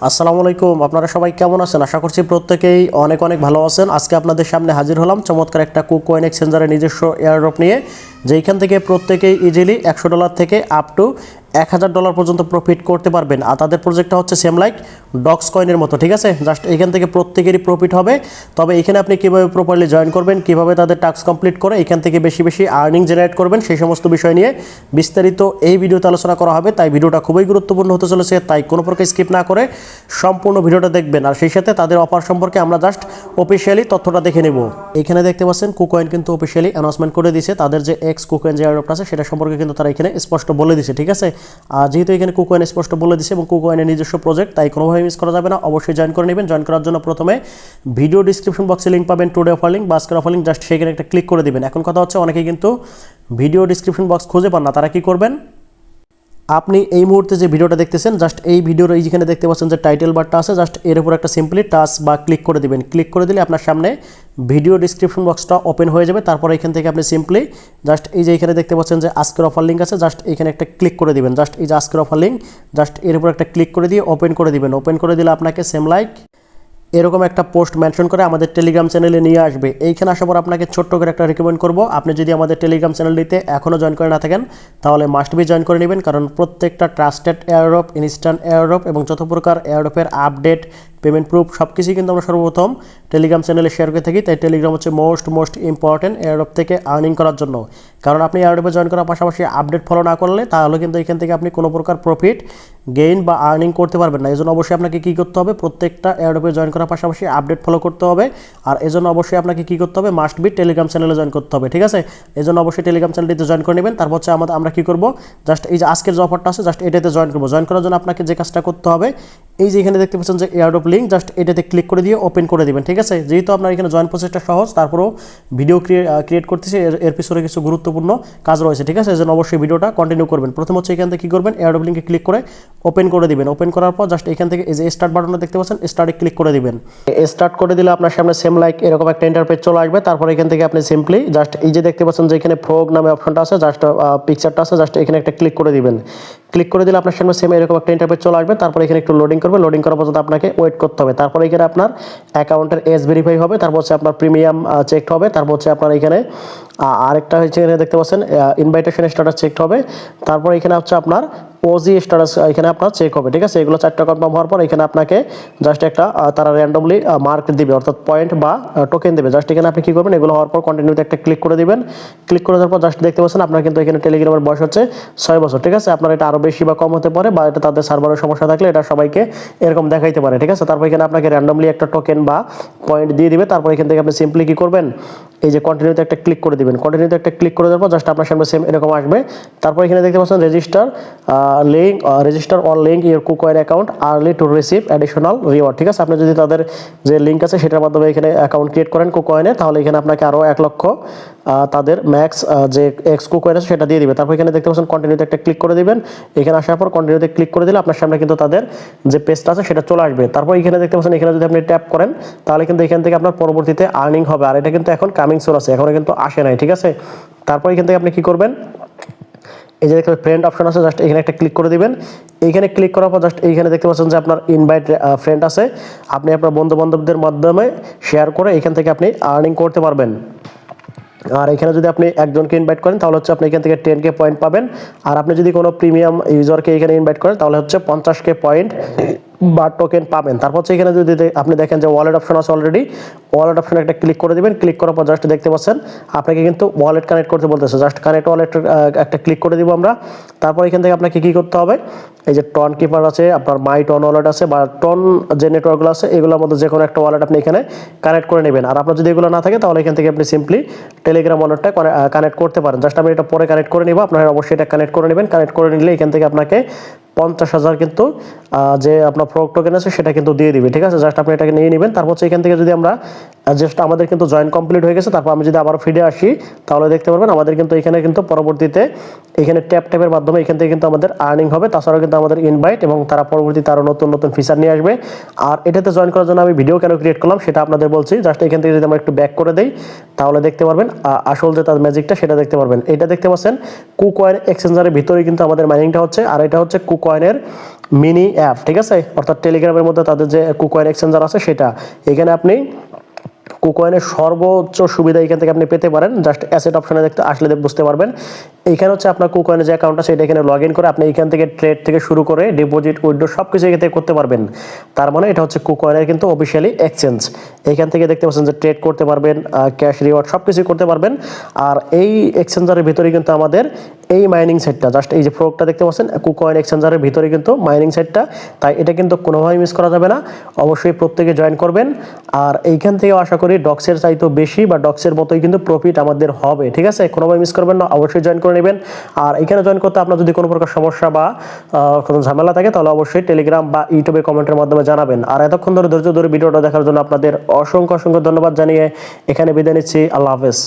আসসালামু আলাইকুম। আপনারা সবাই কেমন আছেন? আশা করছি প্রত্যেকেই অনেক অনেক ভালো আছেন। আজকে আপনাদের সামনে হাজির হলাম চমৎকার একটা কুককয়েন এক্সচেঞ্জারের নিজস্ব এয়ারড্রপ নিয়ে, যেইখান থেকে প্রত্যেকেই ইজিলি $100 থেকে আপ টু $1000 পর্যন্ত প্রফিট করতে পারবেন। আর তাদের প্রজেক্টটা হচ্ছে সেম লাইক ডক্স কয়েনের মতো, ঠিক আছে? জাস্ট এখান থেকে প্রত্যেকেরই প্রফিট হবে। তবে এখানে আপনি কীভাবে প্রপারলি জয়েন করবেন, কীভাবে তাদের টাস্ক কমপ্লিট করে এখান থেকে বেশি বেশি আর্নিং জেনারেট করবেন, সেই সমস্ত বিষয় নিয়ে বিস্তারিত এই ভিডিওতে আলোচনা করা হবে। তাই ভিডিওটা খুবই গুরুত্বপূর্ণ হতে চলেছে, তাই কোনো প্রকার স্কিপ না করে সম্পূর্ণ ভিডিওটা দেখবেন। আর সেই সাথে তাদের অফার সম্পর্কে আমরা জাস্ট অফিসিয়ালি তথ্যটা দেখে নেব। এখানে দেখতে পাচ্ছেন কুককয়েন কিন্তু অফিসিয়ালি অ্যানাউন্সমেন্ট করে দিয়েছে তাদের যে এক্স কুককয়েন যে এয়ারড্রপটা আছে সেটা সম্পর্কে কিন্তু তারা এখানে স্পষ্ট বলে দিয়েছে, ঠিক আছে? আর যেহেতু এখানে কুককয়েন স্পষ্ট বলে দিয়েছে এবং কুককয়েনের নিজস্ব প্রজেক্ট, তাই কোনোভাবে মিস করা যাবে না। অবশ্যই জয়েন করে নেবেন। জয়েন করার জন্য প্রথমে ভিডিও ডিসক্রিপশন বক্সে লিঙ্ক পাবেন, টুডে অফার লিঙ্ক বা আজকের অফার লিঙ্ক, জাস্ট সেখানে একটা ক্লিক করে দিবেন। এখন কথা হচ্ছে অনেকেই কিন্তু ভিডিও ডিসক্রিপশন বক্স খুঁজে পান না, তারা কি করবেন? আপনি এই মুহূর্তে যে ভিডিওটা দেখতেছেন, জাস্ট এই ভিডিওর এই যেখানে দেখতে পাচ্ছেন যে টাইটেল বারটা আছে, জাস্ট এর উপর একটা সিম্পলি টাচ বা ক্লিক করে দিবেন। ক্লিক করে দিলে আপনার সামনে ভিডিও ডিসক্রিপশন বক্সটা ওপেন হয়ে যাবে। তারপর এখান থেকে আপনি সিম্পলি জাস্ট এই যে এখানে দেখতে পাচ্ছেন যে আজকের অফার লিঙ্ক আছে, জাস্ট এখানে একটা ক্লিক করে দিবেন। জাস্ট এই যে আজকের অফার লিঙ্ক, জাস্ট এর উপর একটা ক্লিক করে দিয়ে ওপেন করে দিবেন। ওপেন করে দিলে আপনাকে সেম লাইক এরকম একটা পোস্ট মেনশন করে আমাদের টেলিগ্রাম চ্যানেলে নিয়ে আসবে। এইখানে আসার পর আপনাকে ছোট্ট করে একটা রিকমেন্ড করব, আপনি যদি আমাদের টেলিগ্রাম চ্যানেলটিতে এখনও জয়েন করে না থাকেন তাহলে মাস্ট বি জয়েন করে নেবেন, কারণ প্রত্যেকটা ট্রাস্টেড এয়ারড্রপ, ইনস্ট্যান্ট এয়ারড্রপ এবং যত প্রকার এয়ারড্রপের আপডেট, পেমেন্ট প্রুফ সব কিছুই কিন্তু আমরা সর্বপ্রথম টেলিগ্রাম চ্যানেলে শেয়ার করে থাকি। তাই টেলিগ্রাম হচ্ছে মোস্ট ইম্পর্টেন্ট এয়ারড্রপ থেকে আর্নিং করার জন্য। কারণ আপনি এয়ারড্রপে জয়েন করার পাশাপাশি আপডেট ফলো না করলে তাহলে কিন্তু এখান থেকে আপনি কোনো প্রকার প্রফিট গেইন বা আর্নিং করতে পারবেন না। এই জন্য অবশ্যই আপনাকে কী করতে হবে, প্রত্যেকটা এয়ারড্রপে জয়েন করার পাশাপাশি আপডেট ফলো করতে হবে। আর এজন্য অবশ্যই আপনাকে কী করতে হবে, মাস্ট বি টেলিগ্রাম চ্যানেলে জয়েন করতে হবে, ঠিক আছে? এই জন্য অবশ্যই টেলিগ্রাম চ্যানেলটিতে জয়েন করে নেবেন। তারপর হচ্ছে আমরা কী করবো, জাস্ট এই যে আজকের যে অফারটা আছে, জাস্ট এটাতে জয়েন করবো। জয়েন করার জন্য আপনাকে যে কাজটা করতে হবে, এই যে এখানে দেখতে পাচ্ছেন যে এয়ারড্রপ লিঙ্ক, জাস্ট এটাতে ক্লিক করে দিয়ে ওপেন করে দিবেন, ঠিক আছে? যেহেতু আপনার এখানে জয়েন প্রসেসটা সহজ, তারপরেও ভিডিও ক্রিয়েট করতেছি, এর পিছনে কিছু গুরুত্বপূর্ণ কাজ রয়েছে, ঠিক আছে? এই জন্য অবশ্যই ভিডিওটা কন্টিনিউ করবেন। প্রথম হচ্ছে এখান থেকে কী করবেন, এয়ারড্রপ লিঙ্কে ক্লিক করে ওপেন করে দিবেন। ওপেন করার পর জাস্ট এখান থেকে এই যে স্টার্ট বাটনটা দেখতে পাচ্ছেন, স্টার্টে ক্লিক করে দিবেন। স্টার্ট করে দিলে আপনার সামনে সেম লাইক এরকম একটা ইন্টারফেস চলে আসবে। তারপর এখান থেকে আপনি সিম্পলি জাস্ট এই যে দেখতে পাচ্ছেন যে এখানে ফ্রগ নামে অপশনটা আছে, জাস্ট পিকচারটা আছে, জাস্ট এখানে একটা ক্লিক করে দিবেন। ক্লিক করে দিলে আপনার সামনে সেম এরকম একটা ইন্টারফেস চলে আসবে। তারপর এখানে একটু লোডিং করবে, লোডিং করার পর্যন্ত আপনাকে ওয়েট করতে হবে। তারপর এখানে আপনার অ্যাকাউন্টের এজ ভেরিফাই হবে, তারপর হচ্ছে আপনার প্রিমিয়াম চেক হবে, তারপর হচ্ছে আপনার এখানে আরেকটা হচ্ছে এখানে দেখতে পাচ্ছেন ইনভাইটেশন স্ট্যাটাস চেক হবে। তারপর এখানে হচ্ছে আপনার ওজি স্ট্যাটাস এখানে আপনার চেক হবে, ঠিক আছে? এগুলো 4টা কনফার্ম হওয়ার পর এখানে আপনাকে জাস্ট একটা তারা র্যান্ডমলি মার্ক দিবে, অর্থাৎ পয়েন্ট বা টোকেন দেবে। জাস্ট এখানে আপনি কী করবেন, এগুলো হওয়ার পর কন্টিনিউতে একটা ক্লিক করে দিবেন। ক্লিক করে দেওয়ার পর জাস্ট দেখতে পাচ্ছেন আপনার কিন্তু এখানে টেলিগ্রামের বয়স হচ্ছে 6 বছর, ঠিক আছে? আপনার এটা আরও বেশি বা কম হতে পারে, বা এটা তাদের সার্ভারের সমস্যা থাকলে এটা সবাইকে এরকম দেখাইতে পারে, ঠিক আছে? তারপর এখানে আপনাকে র্যান্ডমলি একটা টোকেন বা পয়েন্ট দিয়ে দিবে। তারপর এখান থেকে আপনি সিম্পলি কী করবেন, এই যে কন্টিনিউতে একটা ক্লিক করে দিবেন। কন্টিনিউতে একটা ক্লিক করে দেওয়ার পর জাস্ট আপনার সামনে সেম এরকম আসবে। তারপর এখানে দেখতে পাচ্ছেন register or link your KuCoin account early to receive additional reward, ঠিক আছে? আপনি যদি তাদের যে লিঙ্ক আছে সেটার মাধ্যমে এখানে অ্যাকাউন্ট ক্রিয়েট করেন কুককয়েনে, তাহলে এখানে আপনাকে আরও 1 লক্ষ তাদের ম্যাক্স যে এক্স কুককয়েন আছে সেটা দিয়ে দিবে। তারপর এখানে দেখতে পাচ্ছেন কন্টিনিউতে একটা ক্লিক করে দিবেন। এখানে আসার পর কন্টিনিউতে ক্লিক করে দিলে আপনার সামনে কিন্তু তাদের যে পেজটা আছে সেটা চলে আসবে। তারপর এখানে দেখতে পাচ্ছেন এখানে যদি আপনি ট্যাপ করেন তাহলে কিন্তু এখান থেকে আপনার পরবর্তীতে আর্নিং হবে। আর এটা কিন্তু এখন কামিং সুন আছে, এখনো কিন্তু আসে নাই, ঠিক আছে? তারপর এখান থেকে আপনি কী করবেন, এই যে দেখতে ফ্রেন্ড অপশন আছে, জাস্ট এখানে একটা ক্লিক করে দিবেন। এইখানে ক্লিক করার পর জাস্ট এইখানে দেখতে পাচ্ছেন যে আপনার ইনভাইট ফ্রেন্ড আছে, আপনি আপনার বন্ধু বান্ধবদের মাধ্যমে শেয়ার করে এখান থেকে আপনি আর্নিং করতে পারবেন। আর এখানে যদি আপনি একজনকে ইনভাইট করেন তাহলে হচ্ছে আপনি এখান থেকে 10K পয়েন্ট পাবেন। আর আপনি যদি কোনো প্রিমিয়াম ইউজারকে এখানে ইনভাইট করেন তাহলে হচ্ছে 50K পয়েন্ট বা টোকেন পাবেন। তারপর হচ্ছে এখানে যদি আপনি দেখেন যে ওয়ালেট অপশন আছে, অলরেডি ওয়ালেট অপশনে একটা ক্লিক করে দিবেন। ক্লিক করার পর জাস্ট দেখতে পাচ্ছেন আপনাকে কিন্তু ওয়ালেট কানেক্ট করতে বলতেছে, জাস্ট কানেক্ট ওয়ালেট একটা ক্লিক করে দিব আমরা। তারপর এখান থেকে আপনাকে কী করতে হবে, এই যে টন কিপার আছে, আপনার মাই টন ওয়ালেট আছে, বা টন যে নেটওয়ার্কগুলো আছে এগুলোর মধ্যে যে কোনো একটা ওয়ালেট আপনি এখানে কানেক্ট করে নেবেন। আর আপনার যদি এগুলো না থাকে তাহলে এখান থেকে আপনি সিম্পলি টেলিগ্রাম ওয়ালেটটা কানেক্ট করতে পারেন। জাস্ট আমি এটা পরে কানেক্ট করে নিব, আপনারা অবশ্যই এটা কানেক্ট করে নেবেন। কানেক্ট করে নিলে এখান থেকে আপনাকে 50,000 কিন্তু যে আপনার ফ্রগ টোকেন আছে সেটা কিন্তু দিয়ে দিবে, ঠিক আছে? জাস্ট আপনি এটাকে নিয়ে নেবেন। তারপর হচ্ছে এখান থেকে যদি আমরা জাস্ট আমাদের কিন্তু জয়েন কমপ্লিট হয়ে গেছে, তারপর আমি যদি আবার ফিরে আসি তাহলে দেখতে পারবেন আমাদের কিন্তু এখানে কিন্তু পরবর্তীতে এখানে ট্যাপের মাধ্যমে এখান থেকে কিন্তু আমাদের আর্নিং হবে। তাছাড়াও কিন্তু আমাদের ইনভাইট এবং তারা পরবর্তীতে আরও নতুন ফিচার নিয়ে আসবে। আর এটাতে জয়েন করার জন্য আমি ভিডিও কেন ক্রিয়েট করলাম সেটা আপনাদের বলছি। জাস্ট এখান থেকে যদি আমরা একটু ব্যাক করে দেই তাহলে দেখতে পারবেন আসল যে ম্যাজিকটা সেটা দেখতে পারবেন। এটা দেখতে পাচ্ছেন কুককয়েন এক্সচেঞ্জারের ভিতরে কিন্তু আমাদের মাইনিংটা হচ্ছে, আর এটা হচ্ছে কুককয়েন কুকয়েনের মিনি অ্যাপ, ঠিক আছে, অর্থাৎ টেলিগ্রামের মধ্যে তাদের যে কুকয়েন এক্সচেঞ্জার আছে সেটা। এখানে আপনি কুকয়েনের সর্বোচ্চ সুবিধা এখান থেকে আপনি পেতে পারেন। জাস্ট অ্যাসেট অপশনে দেখতে আসলে বুঝতে পারবেন। এইখানে হচ্ছে আপনার কুকয়েনের যে অ্যাকাউন্ট আছে এটা এখানে লগ ইন করে আপনি এখান থেকে ট্রেড থেকে শুরু করে ডিপোজিট, উইথড্র সব কিছু এখান থেকে করতে পারবেন। তার মানে এটা হচ্ছে কুকয়েনের কিন্তু অফিসিয়ালি এক্সচেঞ্জ। এখান থেকে দেখতে পাচ্ছেন যে ট্রেড করতে পারবেন, ক্যাশ রিওয়ার্ড সব কিছুই করতে পারবেন। আর এই এক্সচেঞ্জারের ভিতরে কিন্তু আমাদের এই মাইনিং সাইটটা, জাস্ট এই যে ফ্রগটা দেখতে পাচ্ছেন কুকয়েন এক্সচেঞ্জারের ভিতরে কিন্তু মাইনিং সাইটটা, তাই এটা কিন্তু কোনোভাবেই মিস করা যাবে না। অবশ্যই প্রত্যেকে জয়েন করবেন। আর এইখান থেকেও আশা করি ডক্সের চাইতেও বেশি বা ডক্সের মতোই কিন্তু প্রফিট আমাদের হবে, ঠিক আছে, কোনোভাবে মিস করবেন না, অবশ্যই জয়েন করে নেবেন। আর এখানে জয়েন করতে আপনার যদি কোনো প্রকার সমস্যা বা কোনো ঝামেলা থাকে তাহলে অবশ্যই টেলিগ্রাম বা ইউটিউবে কমেন্টের মাধ্যমে জানাবেন। আর এতক্ষণ ধরে ধৈর্য ধরে ভিডিওটা দেখার জন্য আপনাদের অসংখ্য অসংখ্য ধন্যবাদ জানিয়ে এখানে বিদায় নিচ্ছি। আল্লাহ হাফেজ।